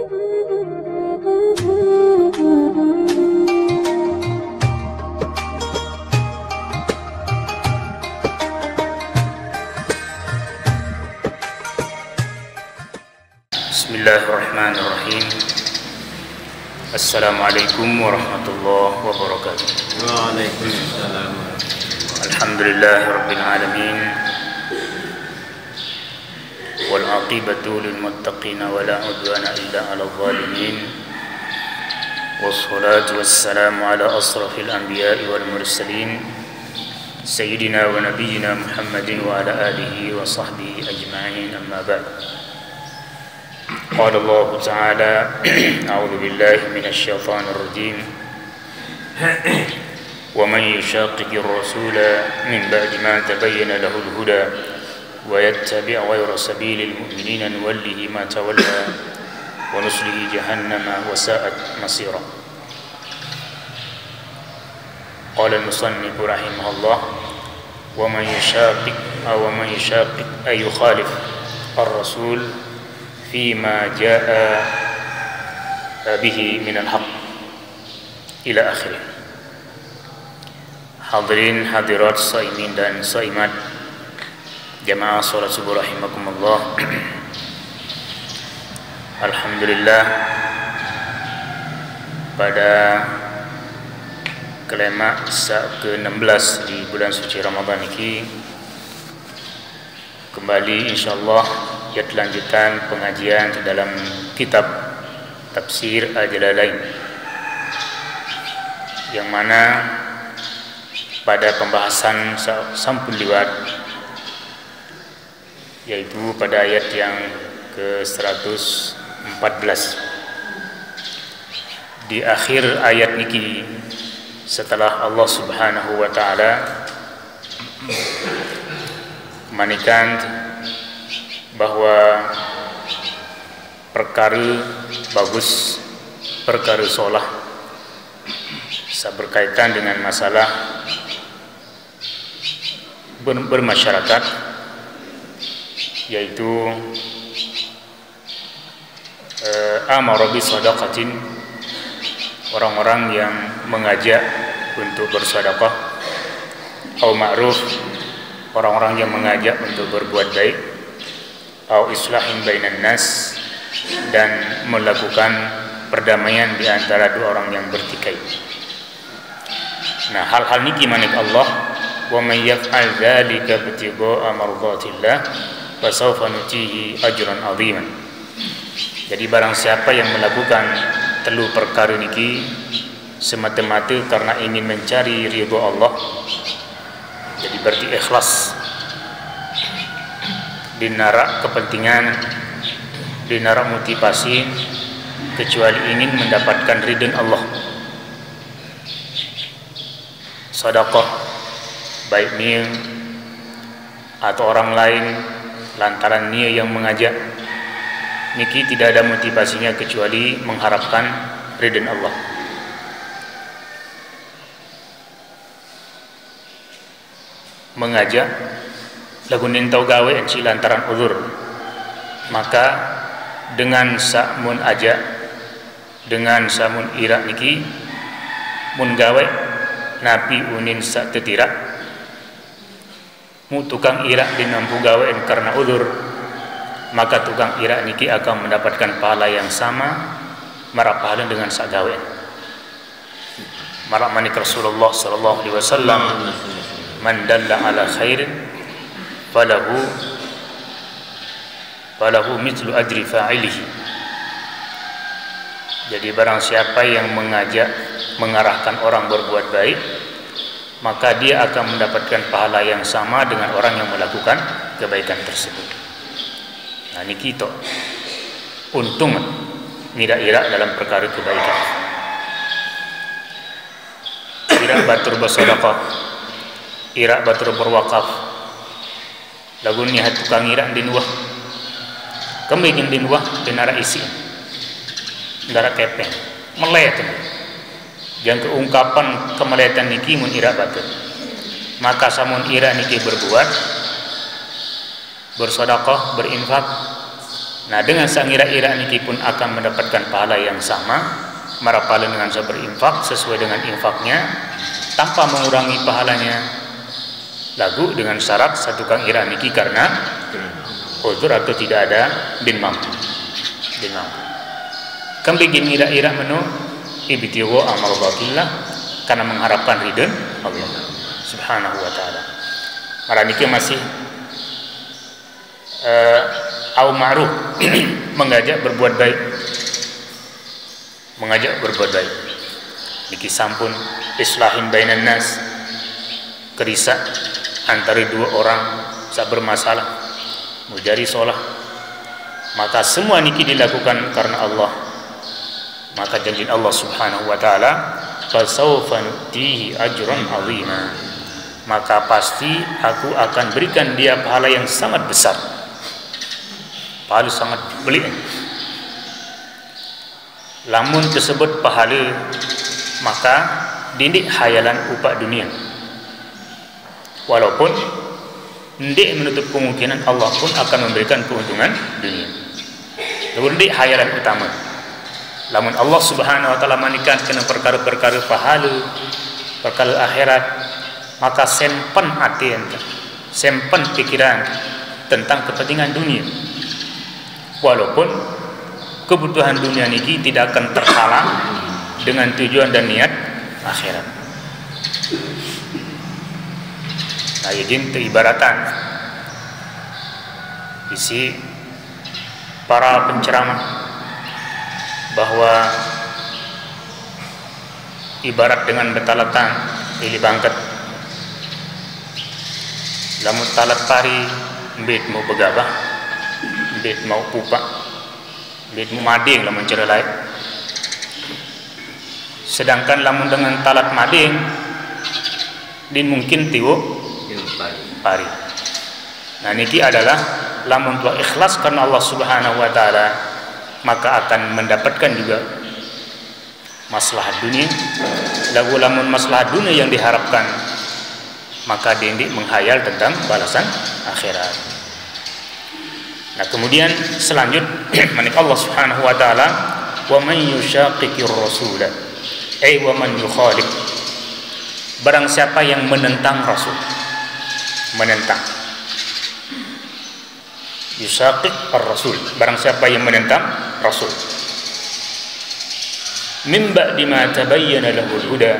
Bismillahirrahmanirrahim. Assalamualaikum warahmatullahi wabarakatuh. Waalaikumsalam. Alhamdulillahirabbil alamin. Wal aqibatu lil muttaqin wa la udwana illa 'alal zalimin. Wassalatu wassalamu ala asrafil anbiya'i wal mursalin. Sayyidina wa nabiyyina Muhammadin wa ala alihi wa sahbihi ajma'in, amma ba'd. قال الله تعالى أعوذ بالله من الشيطان الرجيم ومن يشاقق الرسول من بعد ما تبين له الهدى ويتبع غير سبيل المؤمنين نوله ما تولى ونصله جهنم وساءت مصيرا. قال المصنف رحمه الله ومن يشاقق أي يخالف الرسول فيما جاء به من الحق إلى آخره. Hadirin hadirat saimin dan saimat jamaah salat subuh rahimakumullah. Alhamdulillah, pada kelema ke-16 di bulan suci Ramadan ini kembali insyaallah ya lanjutan pengajian di dalam kitab Tafsir Al-Jalalain, yang mana pada pembahasan sampun liwat, yaitu pada ayat yang ke-114. Di akhir ayat niki, setelah Allah Subhanahu wa taala manikan bahwa perkara bagus, perkara solah berkaitan dengan masalah bermasyarakat, yaitu amara bi shadaqatin, orang-orang yang mengajak untuk bersedekah, au ma'ruf, orang-orang yang mengajak untuk berbuat baik, au islahin bainan nas, dan melakukan perdamaian di antara dua orang yang bertikai. Nah, hal-hal ini gimana Allah? Wa may yaf'al dzalika ibtigha'a mardhatillah fa sawfa nutihi ajran 'aziman. Jadi barang siapa yang melakukan telu perkara niki semata-mata karena ingin mencari ridha Allah, jadi berarti ikhlas, dinarak kepentingan, dinarak motivasi kecuali ingin mendapatkan ridha Allah. Sedekah baik niat atau orang lain lantaran niat yang mengajak niki tidak ada motivasinya kecuali mengharapkan ridha Allah. Mengajak lagu nintau gawe enci lantaran uzur, maka dengan sakmun aja, dengan samun irak niki mun gawe napi unin sak tetirak mu tukang irak dinampu gawean karena uzur, maka tukang irak niki akan mendapatkan pahala yang sama marah pahala dengan sak gawean. Marah manik Rasulullah sallallahu alaihi wasallam, man dalla ala khairin falahu mithlu ajri fa'ilihi. Jadi barang siapa yang mengajak, mengarahkan orang berbuat baik, maka dia akan mendapatkan pahala yang sama dengan orang yang melakukan kebaikan tersebut. Nah, ini kita untung tidak irak dalam perkara kebaikan. Irak batur bersedekah, irak batur berwakaf, lagu niat tukang irak dinuah, kembali dinuah dinara isi, dinara kepeng, melet. Yang keungkapan kemeletan niki mun irak batur, maka samun irak niki berbuat, bersedekah, berinfak, Nah, dengan sangira-ira niki pun akan mendapatkan pahala yang sama, marapala dengan saya berinfak sesuai dengan infaknya tanpa mengurangi pahalanya. Lagu dengan syarat satu kang ira niki karena uzur atau tidak ada bin mampu. Kan bikin ira-ira menu ibtigha amradatillah, karena mengharapkan ridha Allah Subhanahu wa taala. Mara niki masih au ma'ruf mengajak berbuat baik. Niki sampun islahin bainan nas, kerisak antara dua orang sak bermasalah, mujari sholah, maka semua niki dilakukan karena Allah. Maka janji Allah Subhanahu wa taala, fasawfa nutihi ajran 'azima, maka pasti aku akan berikan dia pahala yang sangat besar, pahala sangat belit. Lamun tersebut pahala, maka dindik hayalan upah dunia, walaupun ndik menutup kemungkinan Allah pun akan memberikan keuntungan dunia. Ndik hayalan utama. Lamun Allah Subhanahu wa taala manikan kena perkara-perkara pahala, perkara akhirat, maka sempen hati ente, sempen pikiran tentang kepentingan dunia. Walaupun kebutuhan dunia niki tidak akan terhalang dengan tujuan dan niat akhirat. Nah, izin ibaratan isi para penceramah bahwa ibarat dengan betalatan pilih bangket, lamun talat pari mbit mau begabah, mbit mau pupak, mbit mau mading lamun cerelai. Sedangkan lamun dengan talat mading din mungkin tiwuk pari. Nah, niki adalah lamun tuah ikhlas karena Allah Subhanahu wa taala, maka akan mendapatkan juga maslahat dunia. Lagu lamun maslahat dunia yang diharapkan, maka dindik menghayal tentang balasan akhirat. Nah, kemudian selanjutnya manik Allah Subhanahu wa taala, wa man yushaqiqir rasul wa man yukhalif, barang siapa yang menentang rasul, menentang yushaqiq ar-rasul, barang siapa yang menentang rasul, min ba'di ma tabayyana lahu al-huda,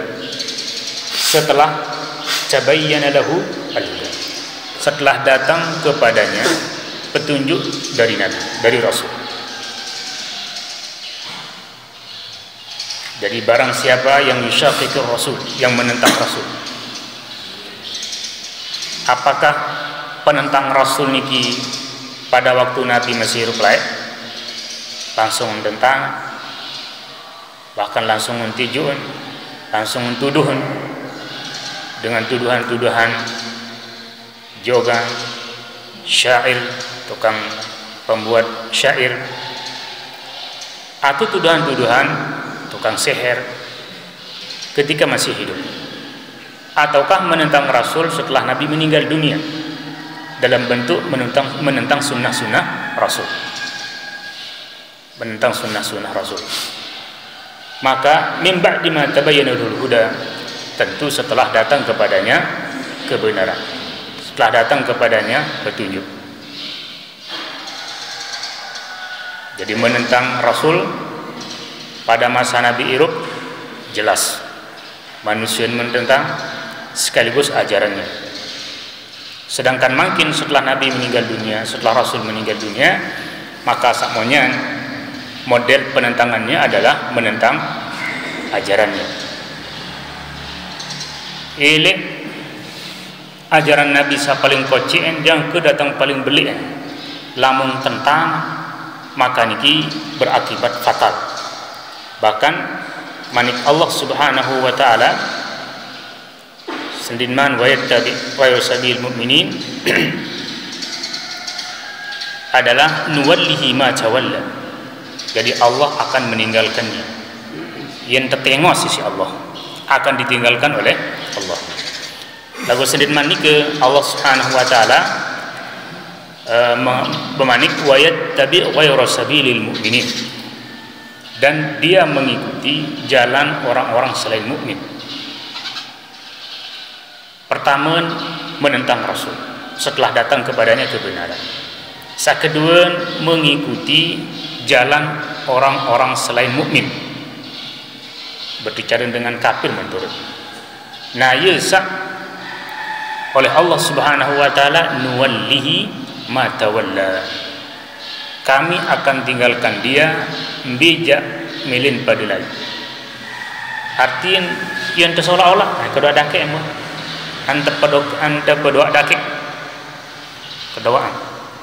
setelah tabayyana lahu al-huda, setelah datang kepadanya petunjuk dari Nabi, dari Rasul. Jadi barang siapa yang yushaqiqir rasul, yang menentang rasul, apakah penentang rasul niki pada waktu Nabi masih hidup lain langsung mententang, bahkan langsung mentijun, langsung mentuduhan dengan tuduhan-tuduhan joga, syair, tukang pembuat syair, atau tuduhan-tuduhan tukang seher ketika masih hidup, ataukah menentang Rasul setelah Nabi meninggal dunia dalam bentuk menentang sunnah-sunnah Rasul, menentang sunnah-sunnah Rasul. Maka min ba'di ma tabayyana lahul huda, tentu setelah datang kepadanya kebenaran, setelah datang kepadanya petunjuk. Jadi menentang Rasul pada masa Nabi hidup jelas manusia menentang sekaligus ajarannya. Sedangkan makin setelah Nabi meninggal dunia, setelah Rasul meninggal dunia, maka sakmonya model penentangannya adalah menentang ajarannya. Ile ajaran Nabi sa paling kocien yang kedatang paling beli, lamun tentang maka niki berakibat fatal. Bahkan manik Allah Subhanahu wa taala sendinman wa yattabi wa yusabil mu'minin adalah nuwallihi ma tawalla. Jadi Allah akan meninggalkannya. Yang tertengok sisi Allah akan ditinggalkan oleh Allah. Lagu sendinman nike Allah Subhanahu wa taala Bemanik wa yattabi' ghayra sabilil mu'minin, dan dia mengikuti jalan orang-orang selain mukmin. Pertama, menentang Rasul setelah datang kepadanya kebenaran. Kedua, mengikuti jalan orang-orang selain mukmin, berbicara dengan kafir menurut. Nah, yasa oleh Allah Subhanahu wa taala, nuwallihi ma tawalla, kami akan tinggalkan dia bijak milin pada lain. Artian yang seolah-olah kedua dakek emang anta berdoa dakek kedoaan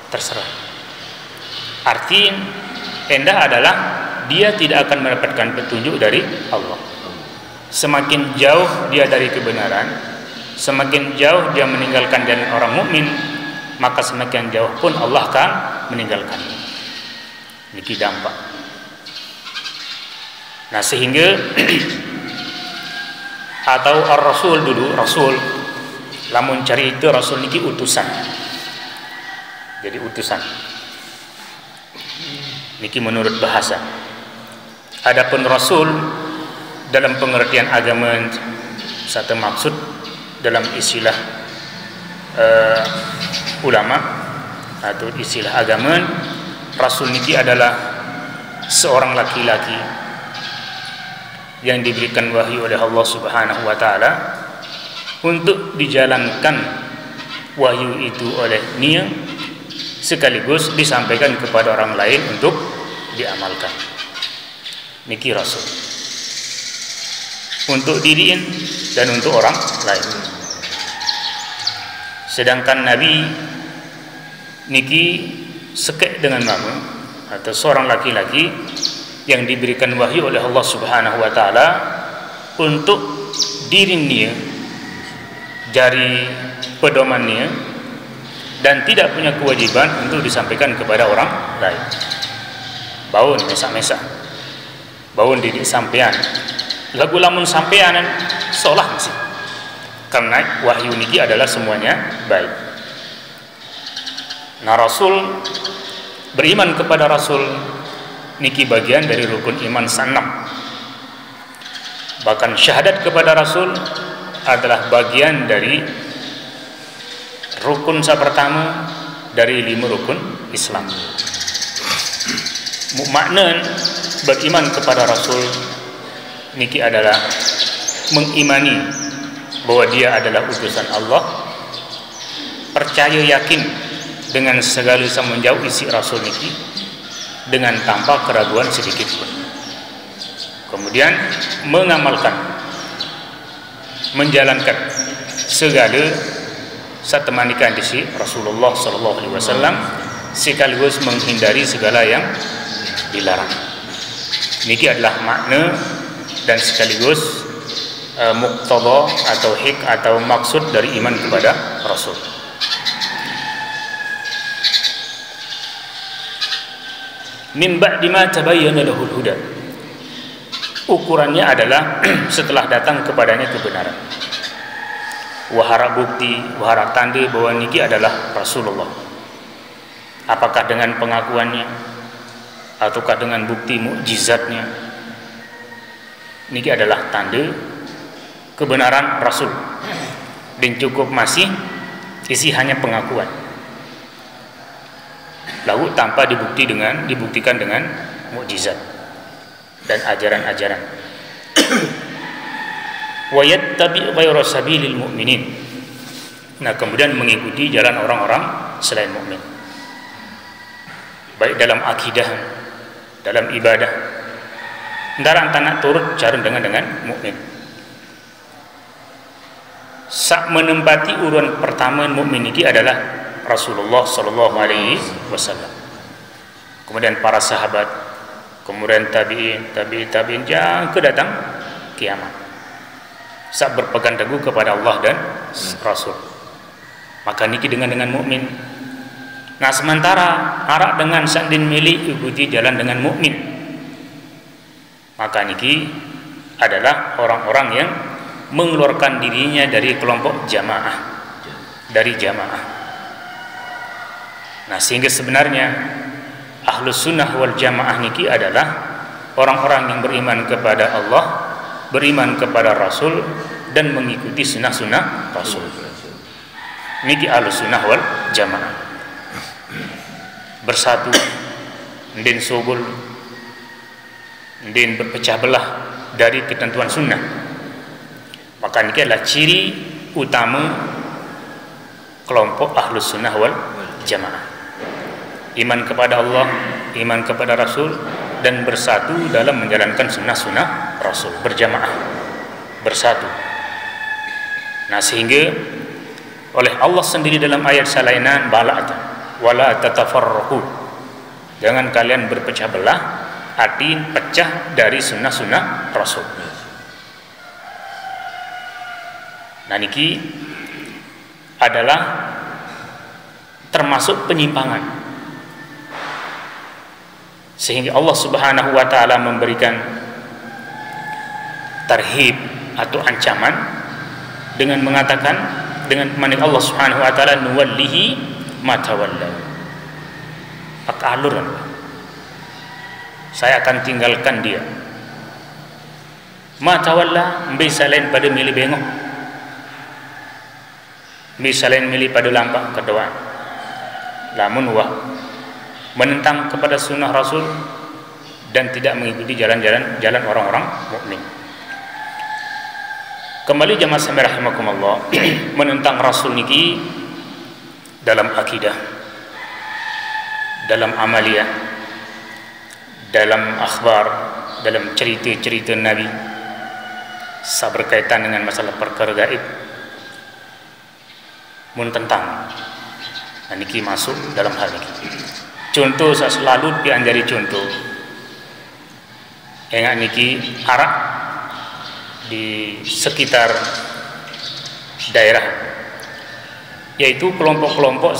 terserah. Artian endah adalah dia tidak akan mendapatkan petunjuk dari Allah. Semakin jauh dia dari kebenaran, semakin jauh dia meninggalkan jalan orang mukmin, maka semakin jauh pun Allah akan meninggalkannya. Niki dampak. Nah, sehingga atau ar-rasul dulu, rasul lamun cari itu rasul niki utusan. Jadi utusan. Niki menurut bahasa. Adapun rasul dalam pengertian agama satu maksud dalam istilah ulama atau istilah agama, rasul niki adalah seorang laki-laki yang diberikan wahyu oleh Allah Subhanahu wa taala untuk dijalankan wahyu itu oleh dia, sekaligus disampaikan kepada orang lain untuk diamalkan. Niki rasul untuk diriin dan untuk orang lain. Sedangkan nabi niki sekek dengan nama atau seorang laki-laki yang diberikan wahyu oleh Allah Subhanahu wa taala untuk dirinya, jari pedomannya, dan tidak punya kewajiban untuk disampaikan kepada orang lain. Baun mesak-mesak, baun didik sampean, lagu lamun sampean solah masih, karena wahyu niki adalah semuanya baik. Nah, Rasul beriman kepada Rasul niki bagian dari rukun iman sanam. Bahkan syahadat kepada Rasul adalah bagian dari rukun pertama dari 5 rukun Islam. Makna beriman kepada Rasul niki adalah mengimani bahwa dia adalah utusan Allah, percaya yakin dengan segala semenjauh isi Rasul niki dengan tanpa keraguan sedikit pun. Kemudian mengamalkan, menjalankan segala satemanikan disi Rasulullah sallallahu alaihi wasallam, sekaligus menghindari segala yang dilarang. Niki adalah makna dan sekaligus muqtada atau atau maksud dari iman kepada Rasul. Min ba'di ma tabayyana lahul huda, ukurannya adalah setelah datang kepadanya kebenaran. Wahara bukti, wahara tanda bahwa niki adalah Rasulullah. Apakah dengan pengakuannya ataukah dengan bukti mukjizatnya, niki adalah tanda kebenaran Rasul. Dan cukup masih isi hanya pengakuan, lalu tanpa dibuktikan dengan mukjizat dan ajaran-ajaran. Wa yattabi' ghayra sabilil mu'minin. Nah, kemudian mengikuti jalan orang-orang selain mukmin, baik dalam akidah, dalam ibadah, ndarang tanah turut cara dengan mukmin. Sak menempati urutan pertama mukmin ini adalah Rasulullah sallallahu alaihi wasallam. Kemudian para sahabat, kemudian tabi'in yang kedatang kiamat. Sak berpegang teguh kepada Allah dan Rasul. Maka niki dengan mukmin. Nah, sementara arak dengan sandin milik ikuti jalan dengan mukmin, maka niki adalah orang-orang yang mengeluarkan dirinya dari kelompok jamaah, dari jamaah. Nah, sehingga sebenarnya Ahlus Sunnah wal Jamaah niki adalah orang-orang yang beriman kepada Allah, beriman kepada Rasul, dan mengikuti sunnah-sunnah Rasul. Niki Ahlus Sunnah wal Jamaah. Bersatu, ndin sogol, ndin berpecah belah dari ketentuan sunnah. Maka niki adalah ciri utama kelompok Ahlus Sunnah wal Jamaah. Iman kepada Allah, iman kepada Rasul, dan bersatu dalam menjalankan sunnah-sunnah Rasul, berjamaah, bersatu. Nah, sehingga oleh Allah sendiri dalam ayat salainan, bala'ata wala tatafarraqu, jangan kalian berpecah belah, arti pecah dari sunnah-sunnah Rasul. Nah, niki adalah termasuk penyimpangan, sehingga Allah Subhanahu wa taala memberikan tarhib atau ancaman dengan mengatakan, dengan firman Allah Subhanahu wa taala, nuwallihi ma tawalla, akalur, saya akan tinggalkan dia. Ma tawalla mbi selain pada milih bengok, mbi selain milih pada lampak kedua, lamun wah menentang kepada sunnah Rasul dan tidak mengikuti jalan orang-orang mukmin. Kembali jamaah sekalian rahimakumullah, menentang Rasul niki dalam akidah, dalam amaliyah, dalam akhbar, dalam cerita-cerita Nabi, berkaitan dengan masalah perkara gaib, mun tentang. Nah, niki masuk dalam hal ini. Contoh saya selalu dianjari contoh. Enggak niki Arab di sekitar daerah, yaitu kelompok-kelompok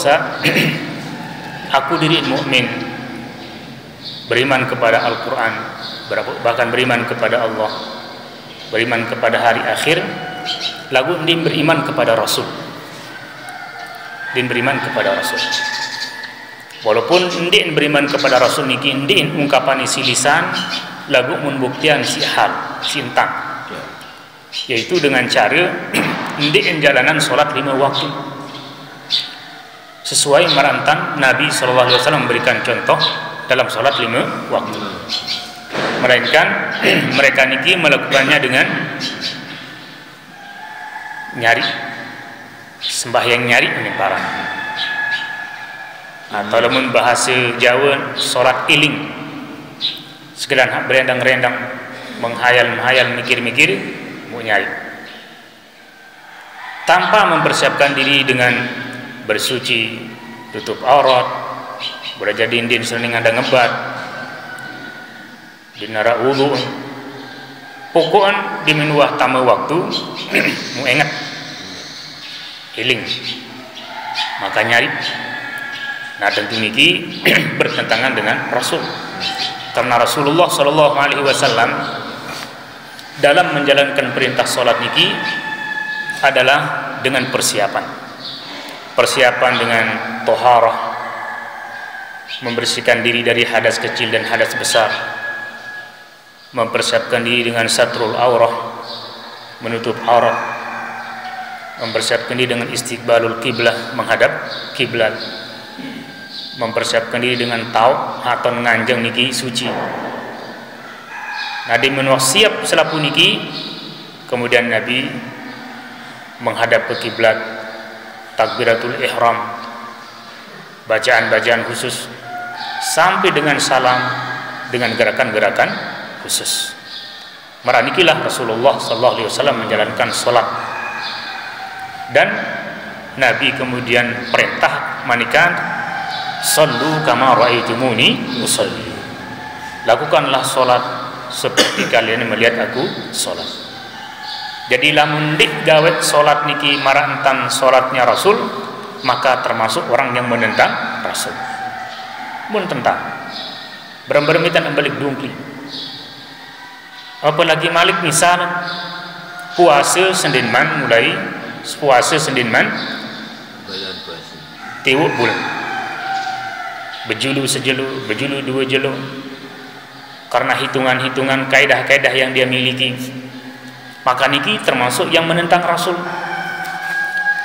aku diri mukmin, beriman kepada Al-Quran, bahkan beriman kepada Allah, beriman kepada hari akhir, lagu din beriman kepada Rasul, din beriman kepada Rasul. Walaupun din beriman kepada Rasul niki din ungkapan isi lisan, lagu membuktian si hal, si entang, yaitu dengan cara ndin jalanan solat 5 waktu sesuai marantang Nabi SAW memberikan contoh dalam solat 5 waktu, melainkan mereka niki melakukannya dengan nyari, sembahyang nyari menimparang, atau dalam bahasa Jawa solat iling, sekedar berendang-rendang, menghayal-menghayal, mikir-mikir, mau nyari, tanpa mempersiapkan diri dengan bersuci, tutup aurat, beraja dindin sening ada ngebat, dinara wudu, pokoknya diminuah tama waktu, mau ingat, iling, maka nyari. Nah, tentu niki bertentangan dengan Rasul, karena Rasulullah SAW dalam menjalankan perintah solat niki adalah dengan persiapan dengan toharah, membersihkan diri dari hadas kecil dan hadas besar, mempersiapkan diri dengan satrul aurah, menutup aurat, mempersiapkan diri dengan istiqbalul kiblah, menghadap kiblat, mempersiapkan diri dengan tauk atau nganjeng niki suci. Nabi menuah siap selapu niki, kemudian Nabi menghadap ke kiblat, takbiratul ihram, bacaan-bacaan khusus, sampai dengan salam dengan gerakan-gerakan khusus. Meranikilah Rasulullah SAW menjalankan solat, dan Nabi kemudian perintah manikan, sallu kama ra'aitumuni usalli, lakukanlah solat seperti kalian melihat aku solat. Jadi lamun dik gawet solat niki marantan solatnya Rasul, maka termasuk orang yang menentang Rasul. Mun tentang beremberemitan balik dungki, apalagi malik misal puasa sendinman, mulai puasa sendinman tiwuk bulan berjulu sejelu, berjulu dua jelu, karena hitungan-hitungan kaidah-kaidah yang dia miliki. Maka niki termasuk yang menentang Rasul.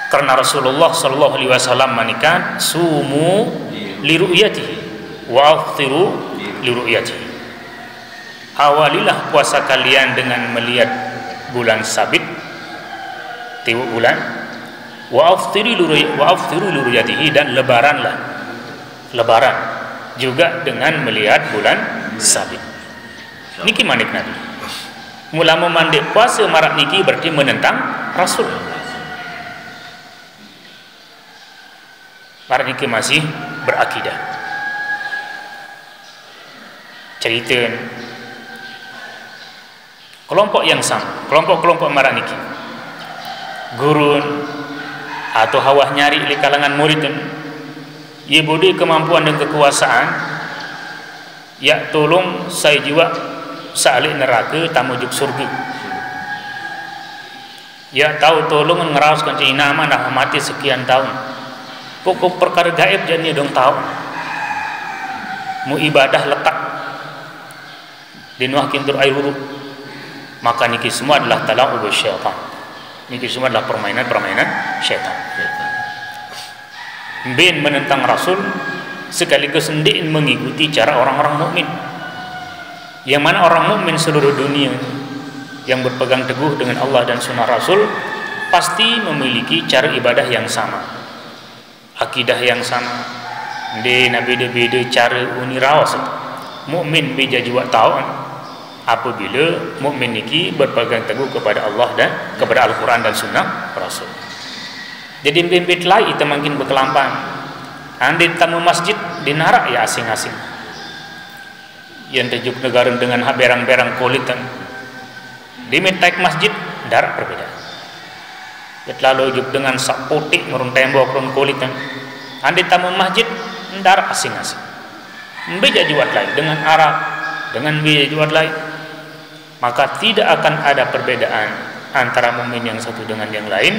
Karena Rasulullah sallallahu alaihi wasallam manikan sumu li ru'yatihi wa aftiru li ru'yatihi. Awalilah puasa kalian dengan melihat bulan sabit, tiwuk bulan, wa aftiru li ru'yatihi, dan lebaran juga dengan melihat bulan sabit. Niki manik Nabi. Mula memandik puasa marak niki berarti menentang Rasul. Marak niki masih berakidah. Cerita kelompok yang sama, kelompok marak niki, gurun atau hawah nyari di kalangan murid, ia budi kemampuan dan kekuasaan, ya tolong saya jiwa salik neraka tamujuk surga, ya tahu tolong ngeraus kunci nama dah mati sekian tahun. Pokok perkara gaib jadi dong tahu. Mu ibadah letak di nuah kintur air huruf. Maka niki semua adalah tala'ub syaitan. Niki semua adalah permainan syaitan. Ben menentang Rasul sekaligus hendak mengikuti cara orang-orang mukmin. Yang mana orang mukmin seluruh dunia yang berpegang teguh dengan Allah dan sunnah Rasul pasti memiliki cara ibadah yang sama, akidah yang sama. De nabi beda cara uni rawas. Mukmin beja juga tahu apabila mukmin niki berpegang teguh kepada Allah dan kepada Al-Quran dan sunnah Rasul. Jadi bimbit lai itu makin berkelampang. Andi tamu masjid dinarak ya asing-asing. Yang tejuk negara dengan berang-berang kulitan. Diminta masjid darak berbeda. Lalu juk dengan sak putih ngurung tembok ngurung kulitan. Andi tamu masjid darak asing-asing. Beja juat lain dengan Arab, dengan beja juat lain. Maka tidak akan ada perbedaan antara mukmin yang satu dengan yang lain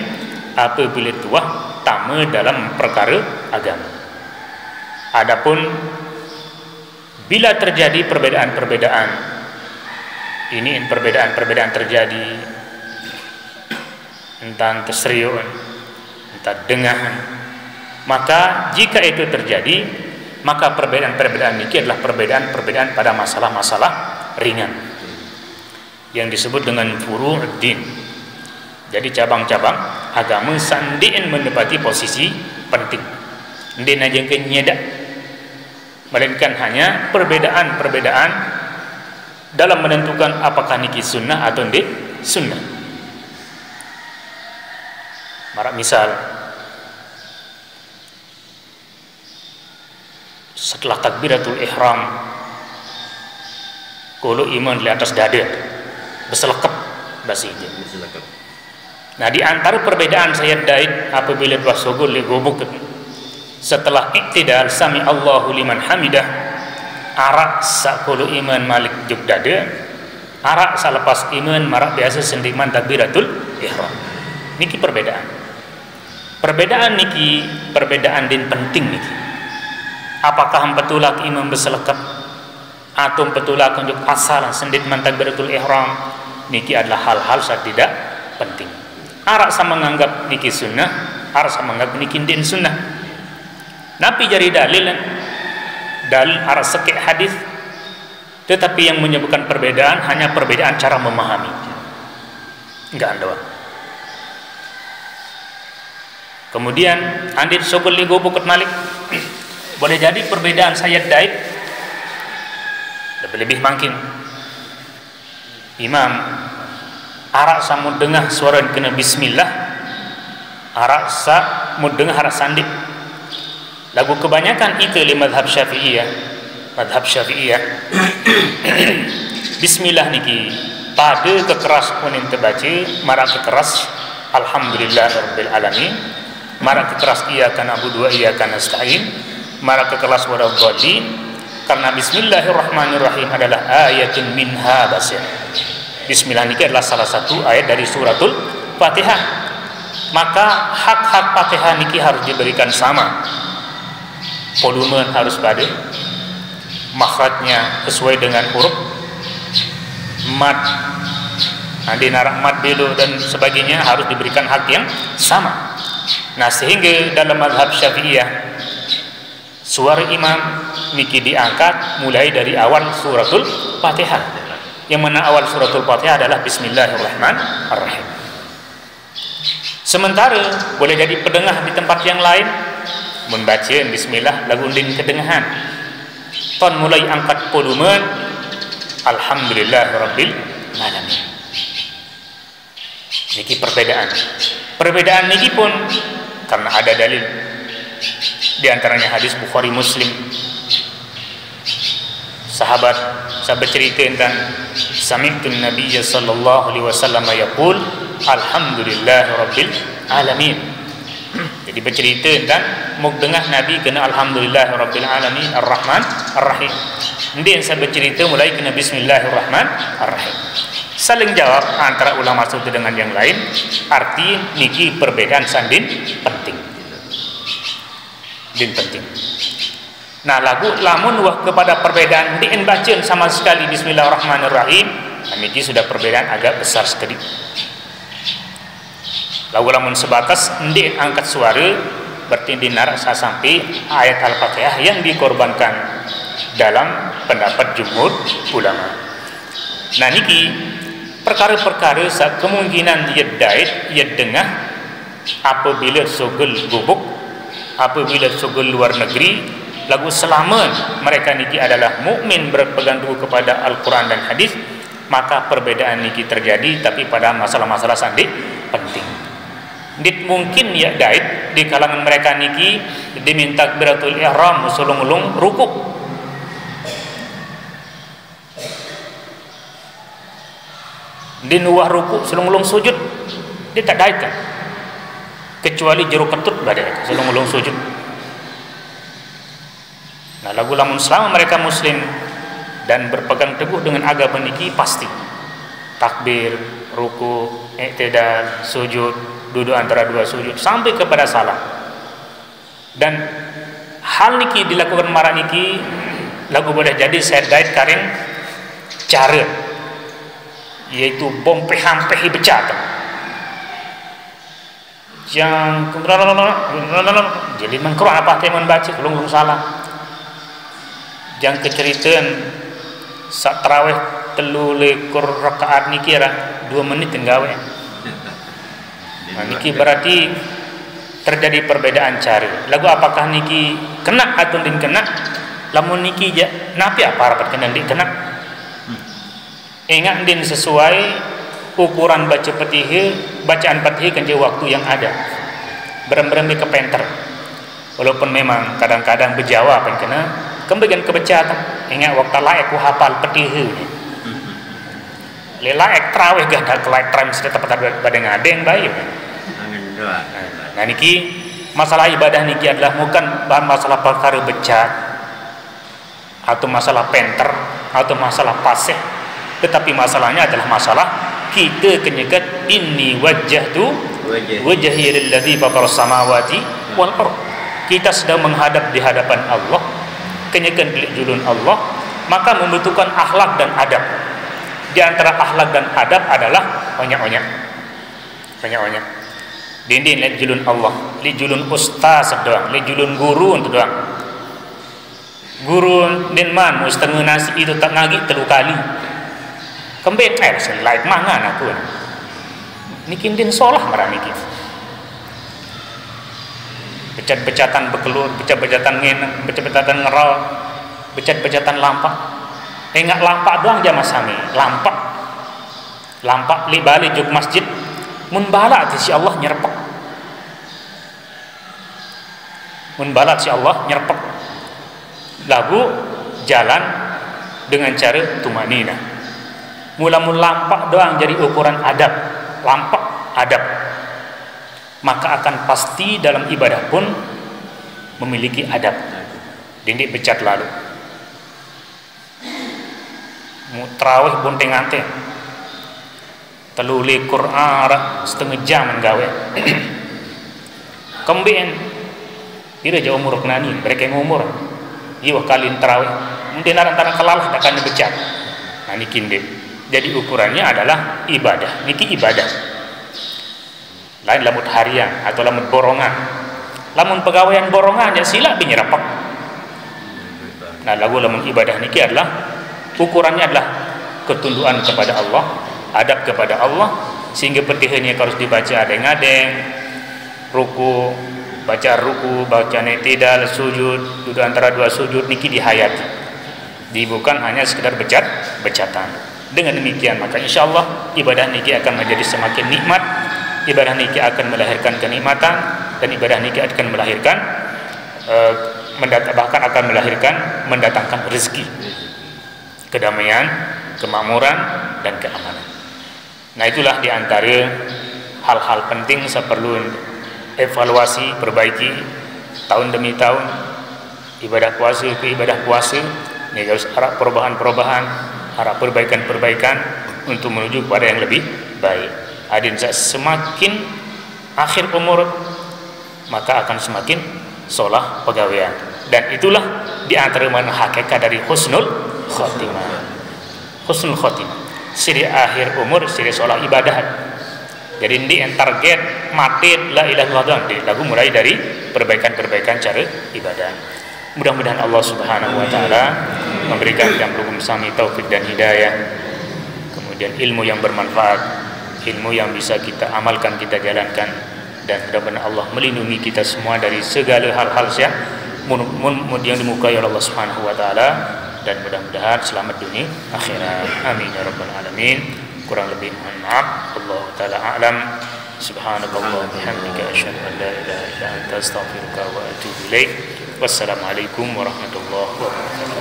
apabila tuah tama dalam perkara agama. Adapun bila terjadi perbedaan-perbedaan, ini perbedaan-perbedaan terjadi entah keseriuan, entah dengahan, maka jika itu terjadi, maka perbedaan-perbedaan ini adalah perbedaan-perbedaan pada masalah-masalah ringan yang disebut dengan furu'uddin. Jadi cabang-cabang agama sandiin menepati posisi penting. Ndin aja kenyedak, melainkan hanya perbedaan-perbedaan dalam menentukan apakah niki sunnah atau ndik sunnah. Marak misal, setelah takbiratul ihram, kalau iman di atas dada, berselekap bahasa India. Nah, di antara perbedaan saya daid apabila dua sogol le gobuk setelah iktidal sami Allahu liman hamidah, arak sakulu iman malik juk dada, arak selepas iman marak biasa sendiman takbiratul ihram. Niki perbedaan niki perbedaan din penting niki. Apakah betulak imam berselekap atau betulak juk asal sendit man takbiratul ihram? Niki adalah hal-hal yang tidak penting. Arak sama menganggap niki sunnah, arak sama menganggap niki din sunnah. Nabi jari dalil arak sekek hadis, tetapi yang menyebutkan perbedaan hanya perbedaan cara memahami. Enggak ada. Kemudian andit sogol ligo bukut malik. Boleh jadi perbedaan saya daib lebih makin. Imam arak samud dengah suara kena bismillah, arak sa mud dengah arak sandip. Lagu kebanyakan itu li madhab syafi'iyah. Bismillah niki pada kekeras pun yang terbaca marak kekeras alhamdulillah rabbil alamin, marak kekeras iyyaka na'budu wa iyyaka nasta'in, marak kekeras waradhdallin. Karena bismillahirrahmanirrahim adalah ayatun minha basir. Bismillah ini adalah salah satu ayat dari suratul Fatihah. Maka hak-hak Fatihah niki harus diberikan sama. volume harus pada, makhrajnya sesuai dengan huruf, mad, di narak mad belo dan sebagainya harus diberikan hak yang sama. Nah, sehingga dalam mazhab Syafi'iyah suara imam niki diangkat mulai dari awal suratul Fatihah, yang mana awal suratul Fatihah adalah Bismillahirrahmanirrahim. Sementara boleh jadi pedengah di tempat yang lain membaca Bismillah lagu undin kedengahan, ton mulai angkat volume Alhamdulillahirabbil alamin. Niki perbedaan niki pun karena ada dalil, di antaranya hadis Bukhari Muslim. Sahabat cerita tentang sami'tun nabiyya sallallahu alaihi wasallam yaqul alhamdulillahirabbil alamin. Jadi bercerita tentang mau dengar Nabi kena alhamdulillahirabbil alamin arrahman arrahim. Kemudian saya bercerita mulai kena bismillahirrahmanirrahim. Saling jawab antara ulama satu dengan yang lain, arti niki perbedaan sandin penting. Nah, lagu lamun wah kepada perbedaan dien bacaan sama sekali bismillahirrahmanirrahim, niki sudah perbedaan agak besar sekali. Lagu lamun sebatas dien angkat suara berarti dinarak sampai ayat Al-Fatihah yang dikorbankan dalam pendapat jumhur ulama. Nah, niki perkara-perkara kemungkinan dia dait, dia dengah apabila sogel gubuk, apabila sogel luar negeri, lagu selamat mereka niki adalah mukmin berpegang teguh kepada Al-Quran dan hadis, maka perbedaan niki terjadi, tapi pada masalah-masalah sandi penting. Dit mungkin ya dait di kalangan mereka niki diminta takbiratul ihram musulung-ulung rukuk. Di nuwah ruku selung-ulung sujud dia tak dait kan, kecuali jeruk ketut badai selung-ulung sujud. Nah, lagu lamun selama mereka muslim dan berpegang teguh dengan agama niki pasti takbir, ruku, i'tidal, sujud, duduk antara dua sujud sampai kepada salam. Dan hal niki dilakukan marah niki lagu boleh jadi saya dait karing cara, yaitu bom peham-pehi becat yang jadi mengkurang apa teman baca kulung salah yang keceritaan sak tarawih 3 rakaat niki ra 2 menit nggawe. Nah, niki berarti terjadi perbedaan cara. Lagu apakah niki kena atau din kena? Lamun niki napi apa rapat kena di kena? Ingat din sesuai ukuran baca Fatihah, bacaan Fatihah kan waktu yang ada. Berem-berem ke penter. Walaupun memang kadang-kadang berjawab kan kena kembagian kebacaan. Ingat waktu layak ku hafal Fatihah ni. Layak tarawih gak ada kelai tram sudah tepat pada ngadeng baik. Nah, niki masalah ibadah niki adalah bukan masalah perkara becat atau masalah penter atau masalah pasih, tetapi masalahnya adalah masalah kita kenyekat inni wajjahtu wajhi lilladzi fatara samawati wal ardh. Kita sedang menghadap di hadapan Allah, kenyekan di julun Allah, maka membutuhkan akhlak dan adab. Di antara akhlak dan adab adalah banyak-banyak. Dinding li julun Allah, li julun ustaz doang, li julun guru untuk doang. Guru din man setengah nasi itu tak ngagi 3 kali. Kembet selain mangan aku. Niki din solah marah niki. Becat-becatan bekelur, becat-becatan ngeneng, becat-becatan ngerol, becat-becatan lampak. Enggak lampak doang jamaah sami, lampak li bali juk masjid mun bala si Allah nyerpek. Mun bala si Allah nyerpek. Lagu jalan dengan cara tumanina. Mula-mula lampak doang jadi ukuran adab, lampak adab. Maka akan pasti dalam ibadah pun memiliki adab. Dindik becat lalu. Tarawih bonteng ante 3 Quran setengah jam nggawe. Kembien Ira jauh umur nani mereka yang umur. Iwa kalin tarawih. Mungkin antara kelalah akan dibecat. Nah niki ndek. Jadi ukurannya adalah ibadah. Niki ibadah. Lain lamut harian atau lamut borongan. Lamun pegawaian borongan ya sila binyerapak. Nah lagu lamun ibadah niki adalah ukurannya adalah ketundukan kepada Allah, adab kepada Allah, sehingga petihannya harus dibaca adeng-adeng, ruku, baca netidal, sujud, duduk antara dua sujud niki dihayati. Bukan hanya sekedar becatan. Dengan demikian maka insyaallah ibadah niki akan menjadi semakin nikmat, ibadah niki akan melahirkan kenikmatan, dan ibadah niki akan melahirkan bahkan akan melahirkan mendatangkan rezeki, kedamaian, kemakmuran, dan keamanan. Nah itulah diantara hal-hal penting saya perlu evaluasi, perbaiki tahun demi tahun, ibadah puasa ke ibadah puasa. Ini harus arah perubahan-perubahan, arah perbaikan-perbaikan untuk menuju kepada yang lebih baik. Hadirin semakin akhir umur maka akan semakin solah pegawaian, dan itulah diantara mana hakikat dari husnul khotimah. Husnul khotimah siri akhir umur siri solah ibadah. Jadi ini yang target mati la ilaha illallah di lagu mulai dari perbaikan-perbaikan cara ibadah. Mudah-mudahan Allah Subhanahu wa taala memberikan yang belum sami taufik dan hidayah, kemudian ilmu yang bermanfaat, ilmu yang bisa kita amalkan, kita jalankan, dan mudah-mudahan Allah melindungi kita semua dari segala hal-hal yang dimukai oleh Allah Subhanahu wa taala, dan mudah-mudahan selamat dunia akhirat. Amin ya rabbal alamin. Kurang lebih mohon maaf. Allah taala a'lam. Subhanakallah bihamdika asyhadu an la ilaha illa anta astaghfiruka wa atubu ilaik. Wassalamualaikum warahmatullahi wabarakatuh.